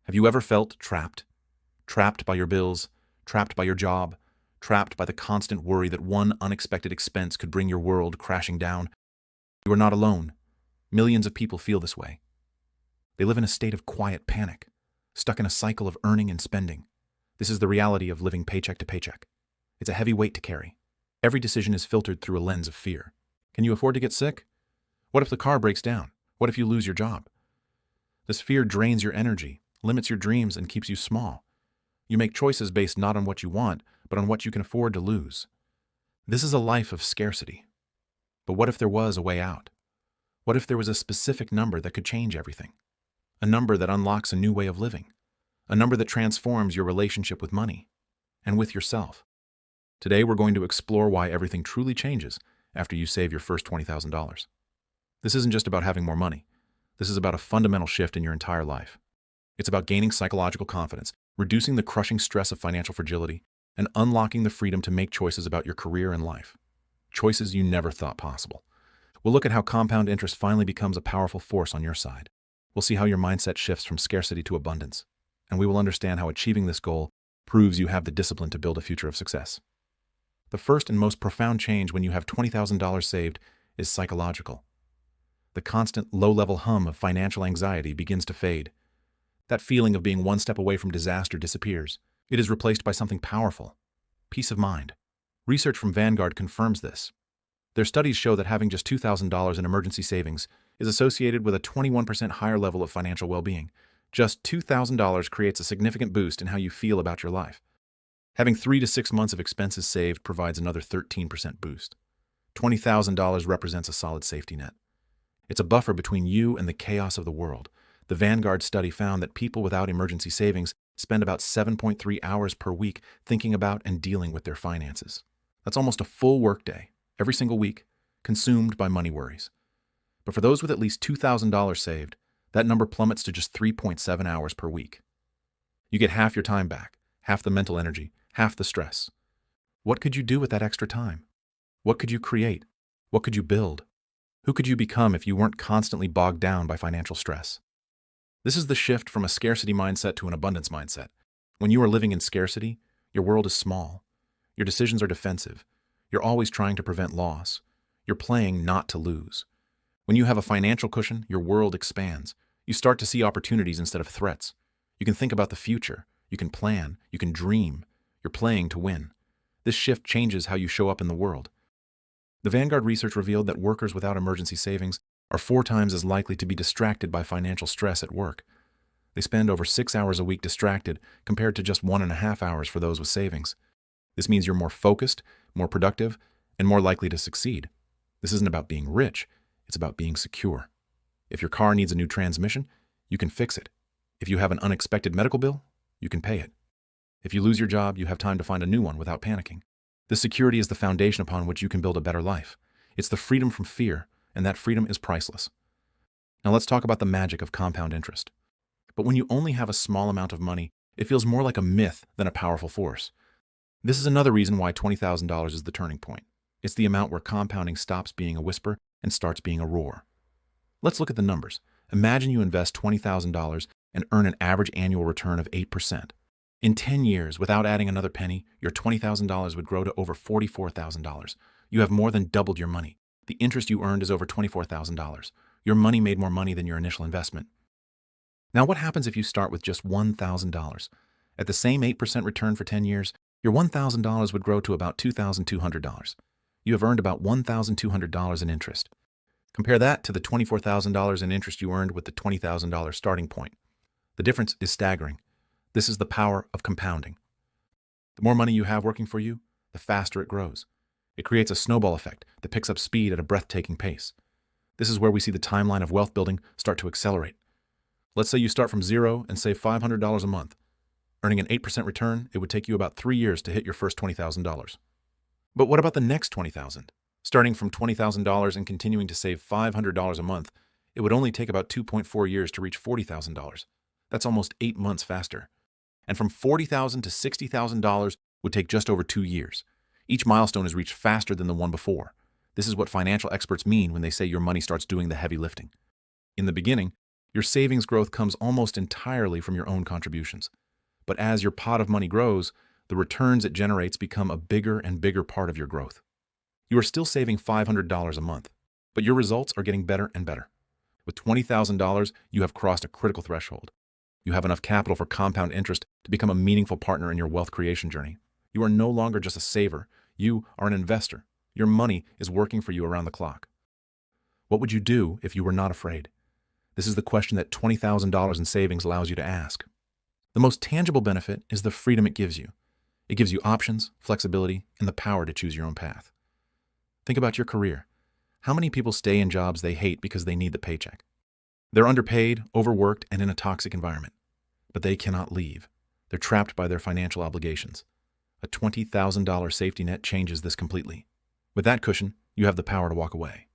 Have you ever felt trapped? Trapped by your bills, trapped by your job, trapped by the constant worry that one unexpected expense could bring your world crashing down? You are not alone. Millions of people feel this way. They live in a state of quiet panic, stuck in a cycle of earning and spending. This is the reality of living paycheck to paycheck. It's a heavy weight to carry. Every decision is filtered through a lens of fear. Can you afford to get sick? What if the car breaks down? What if you lose your job? This fear drains your energy, limits your dreams, and keeps you small. You make choices based not on what you want, but on what you can afford to lose. This is a life of scarcity. But what if there was a way out? What if there was a specific number that could change everything? A number that unlocks a new way of living. A number that transforms your relationship with money and with yourself. Today, we're going to explore why everything truly changes after you save your first $20,000. This isn't just about having more money. This is about a fundamental shift in your entire life. It's about gaining psychological confidence, reducing the crushing stress of financial fragility, and unlocking the freedom to make choices about your career and life. Choices you never thought possible. We'll look at how compound interest finally becomes a powerful force on your side. We'll see how your mindset shifts from scarcity to abundance. And we will understand how achieving this goal proves you have the discipline to build a future of success. The first and most profound change when you have $20,000 saved is psychological. The constant low-level hum of financial anxiety begins to fade. That feeling of being one step away from disaster disappears. It is replaced by something powerful: peace of mind. Research from Vanguard confirms this. Their studies show that having just $2,000 in emergency savings is associated with a 21% higher level of financial well-being. Just $2,000 creates a significant boost in how you feel about your life. Having 3 to 6 months of expenses saved provides another 13% boost. $20,000 represents a solid safety net. It's a buffer between you and the chaos of the world. The Vanguard study found that people without emergency savings spend about 7.3 hours per week thinking about and dealing with their finances. That's almost a full workday, every single week, consumed by money worries. But for those with at least $2,000 saved, that number plummets to just 3.7 hours per week. You get half your time back, half the mental energy, half the stress. What could you do with that extra time? What could you create? What could you build? Who could you become if you weren't constantly bogged down by financial stress? This is the shift from a scarcity mindset to an abundance mindset. When you are living in scarcity, your world is small. Your decisions are defensive. You're always trying to prevent loss. You're playing not to lose. When you have a financial cushion, your world expands. You start to see opportunities instead of threats. You can think about the future. You can plan. You can dream. You're playing to win. This shift changes how you show up in the world. The Vanguard research revealed that workers without emergency savings are 4 times as likely to be distracted by financial stress at work. They spend over 6 hours a week distracted compared to just 1.5 hours for those with savings. This means you're more focused, more productive, and more likely to succeed. This isn't about being rich. It's about being secure. If your car needs a new transmission, you can fix it. If you have an unexpected medical bill, you can pay it. If you lose your job, you have time to find a new one without panicking. This security is the foundation upon which you can build a better life. It's the freedom from fear, and that freedom is priceless. Now let's talk about the magic of compound interest. But when you only have a small amount of money, it feels more like a myth than a powerful force. This is another reason why $20,000 is the turning point. It's the amount where compounding stops being a whisper and starts being a roar. Let's look at the numbers. Imagine you invest $20,000 and earn an average annual return of 8%. In 10 years, without adding another penny, your $20,000 would grow to over $44,000. You have more than doubled your money. The interest you earned is over $24,000. Your money made more money than your initial investment. Now, what happens if you start with just $1,000? At the same 8% return for 10 years, your $1,000 would grow to about $2,200. You have earned about $1,200 in interest. Compare that to the $24,000 in interest you earned with the $20,000 starting point. The difference is staggering. This is the power of compounding. The more money you have working for you, the faster it grows. It creates a snowball effect that picks up speed at a breathtaking pace. This is where we see the timeline of wealth building start to accelerate. Let's say you start from zero and save $500 a month. Earning an 8% return, it would take you about 3 years to hit your first $20,000. But what about the next $20,000? Starting from $20,000 and continuing to save $500 a month, it would only take about 2.4 years to reach $40,000. That's almost 8 months faster. And from $40,000 to $60,000 would take just over 2 years. Each milestone is reached faster than the one before. This is what financial experts mean when they say your money starts doing the heavy lifting. In the beginning, Your savings growth comes almost entirely from your own contributions. But as your pot of money grows, the returns it generates become a bigger and bigger part of your growth. You are still saving $500 a month, but your results are getting better and better. With $20,000, you have crossed a critical threshold. You have enough capital for compound interest to become a meaningful partner in your wealth creation journey. You are no longer just a saver. You are an investor. Your money is working for you around the clock. What would you do if you were not afraid? This is the question that $20,000 in savings allows you to ask. The most tangible benefit is the freedom it gives you. It gives you options, flexibility, and the power to choose your own path. Think about your career. How many people stay in jobs they hate because they need the paycheck? They're underpaid, overworked, and in a toxic environment. But they cannot leave. They're trapped by their financial obligations. A $20,000 safety net changes this completely. With that cushion, you have the power to walk away.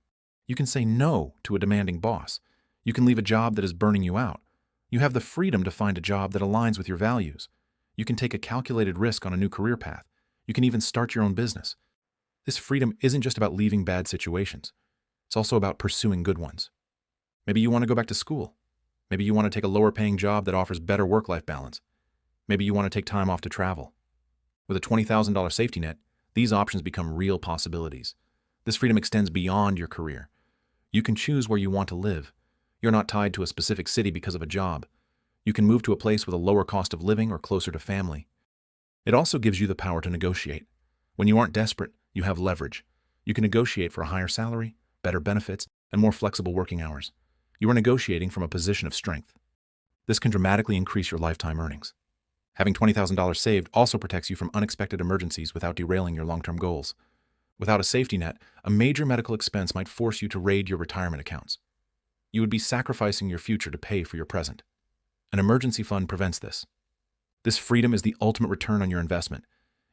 You can say no to a demanding boss. You can leave a job that is burning you out. You have the freedom to find a job that aligns with your values. You can take a calculated risk on a new career path. You can even start your own business. This freedom isn't just about leaving bad situations. It's also about pursuing good ones. Maybe you want to go back to school. Maybe you want to take a lower-paying job that offers better work-life balance. Maybe you want to take time off to travel. With a $20,000 safety net, these options become real possibilities. This freedom extends beyond your career. You can choose where you want to live. You're not tied to a specific city because of a job. You can move to a place with a lower cost of living or closer to family. It also gives you the power to negotiate. When you aren't desperate, you have leverage. You can negotiate for a higher salary, better benefits, and more flexible working hours. You are negotiating from a position of strength. This can dramatically increase your lifetime earnings. Having $20,000 saved also protects you from unexpected emergencies without derailing your long-term goals. Without a safety net, a major medical expense might force you to raid your retirement accounts. You would be sacrificing your future to pay for your present. An emergency fund prevents this. This freedom is the ultimate return on your investment.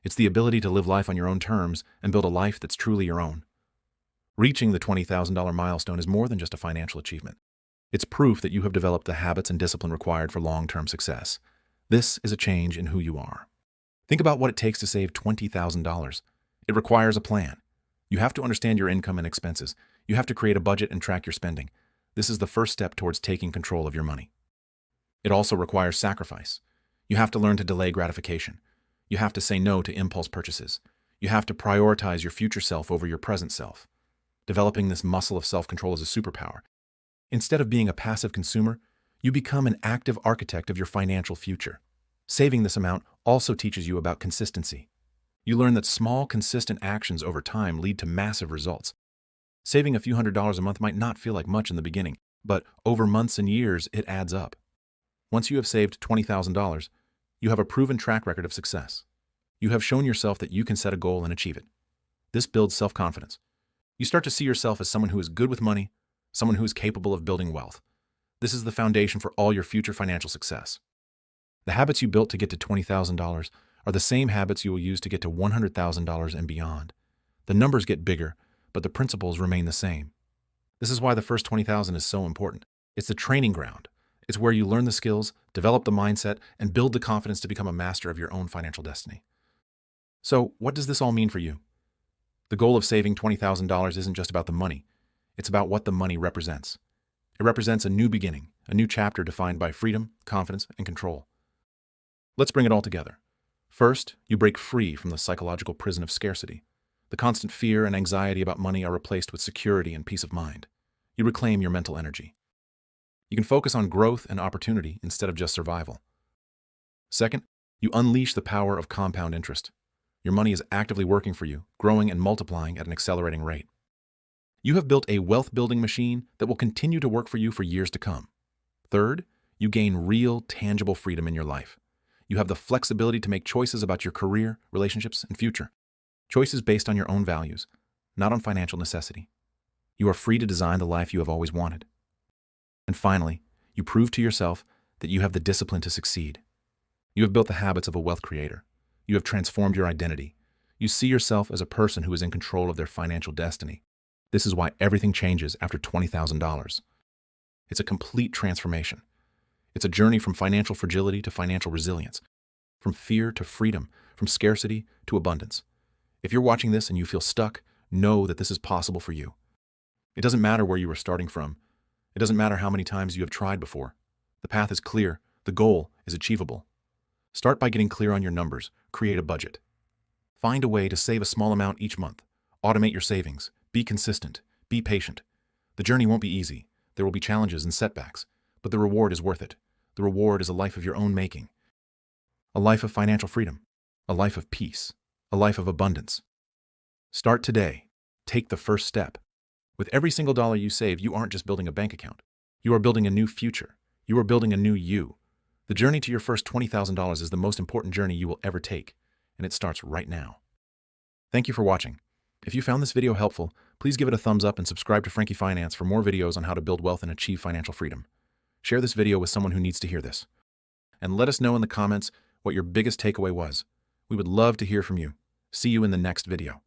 It's the ability to live life on your own terms and build a life that's truly your own. Reaching the $20,000 milestone is more than just a financial achievement. It's proof that you have developed the habits and discipline required for long-term success. This is a change in who you are. Think about what it takes to save $20,000. It requires a plan. You have to understand your income and expenses. You have to create a budget and track your spending. This is the first step towards taking control of your money. It also requires sacrifice. You have to learn to delay gratification. You have to say no to impulse purchases. You have to prioritize your future self over your present self. Developing this muscle of self-control is a superpower. Instead of being a passive consumer, you become an active architect of your financial future. Saving this amount also teaches you about consistency. You learn that small, consistent actions over time lead to massive results. Saving a few $100s a month might not feel like much in the beginning, but over months and years, it adds up. Once you have saved $20,000, you have a proven track record of success. You have shown yourself that you can set a goal and achieve it. This builds self-confidence. You start to see yourself as someone who is good with money, someone who is capable of building wealth. This is the foundation for all your future financial success. The habits you built to get to $20,000 are the same habits you will use to get to $100,000 and beyond. The numbers get bigger, but the principles remain the same. This is why the first $20,000 is so important. It's the training ground. It's where you learn the skills, develop the mindset, and build the confidence to become a master of your own financial destiny. So, what does this all mean for you? The goal of saving $20,000 isn't just about the money. It's about what the money represents. It represents a new beginning, a new chapter defined by freedom, confidence, and control. Let's bring it all together. First, you break free from the psychological prison of scarcity. The constant fear and anxiety about money are replaced with security and peace of mind. You reclaim your mental energy. You can focus on growth and opportunity instead of just survival. Second, you unleash the power of compound interest. Your money is actively working for you, growing and multiplying at an accelerating rate. You have built a wealth-building machine that will continue to work for you for years to come. Third, you gain real, tangible freedom in your life. You have the flexibility to make choices about your career, relationships, and future. Choices based on your own values, not on financial necessity. You are free to design the life you have always wanted. And finally, you prove to yourself that you have the discipline to succeed. You have built the habits of a wealth creator. You have transformed your identity. You see yourself as a person who is in control of their financial destiny. This is why everything changes after $20,000. It's a complete transformation. It's a journey from financial fragility to financial resilience, from fear to freedom, from scarcity to abundance. If you're watching this and you feel stuck, know that this is possible for you. It doesn't matter where you are starting from. It doesn't matter how many times you have tried before. The path is clear. The goal is achievable. Start by getting clear on your numbers. Create a budget. Find a way to save a small amount each month. Automate your savings. Be consistent. Be patient. The journey won't be easy. There will be challenges and setbacks, but the reward is worth it. The reward is a life of your own making. A life of financial freedom. A life of peace. A life of abundance. Start today. Take the first step. With every single dollar you save, you aren't just building a bank account. You are building a new future. You are building a new you. The journey to your first $20,000 is the most important journey you will ever take, and it starts right now. Thank you for watching. If you found this video helpful, please give it a thumbs up and subscribe to Frankie Finance for more videos on how to build wealth and achieve financial freedom. Share this video with someone who needs to hear this. And let us know in the comments what your biggest takeaway was. We would love to hear from you. See you in the next video.